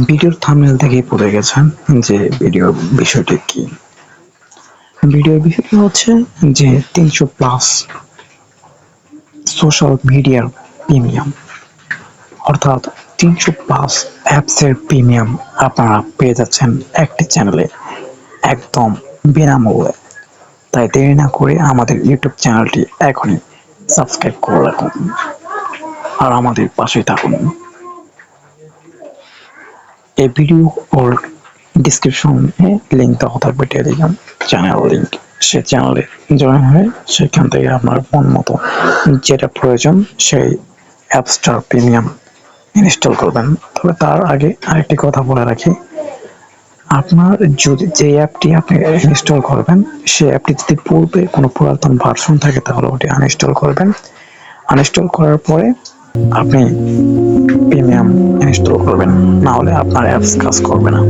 ভিডিওর থাম্বনেল থেকেই পড়ে গেছেন যে ভিডিওর বিষয়টি কি। ভিডিওর বিষয়টি হচ্ছে যে 300+ সোশ্যাল মিডিয়ার প্রিমিয়াম, অর্থাৎ 300+ অ্যাপসের প্রিমিয়াম আপনারা পেয়ে যাচ্ছেন একটি চ্যানেলে একদম বিনামূল্যে। তাই দেরি না করে আমাদের ইউটিউব চ্যানেলটি এখনই সাবস্ক্রাইব করে রাখুন আর আমাদের পাশেই থাকুন। এই ভিডিও ওর ডিসক্রিপশনে লিঙ্ক দেওয়া থাকবে, টেলিগ্রাম চ্যানেল লিঙ্ক। সে চ্যানেলে জয়েন হয়ে সেখান থেকে আপনার মন মতো যেটা প্রয়োজন সেই অ্যাপসটার প্রিমিয়াম ইনস্টল করবেন। তবে তার আগে আরেকটি কথা বলে রাখি, আপনার যদি যে অ্যাপটি আপনি ইনস্টল করবেন সেই অ্যাপটি যদি পূর্বে কোনো পুরাতন ভার্সন থাকে তাহলে ওটি আনইনস্টল করবেন। আনইনস্টল করার পরে আপনি প্রিমিয়াম ইনস্টল করবেন, না হলে আপনার অ্যাপস কাজ করবে না।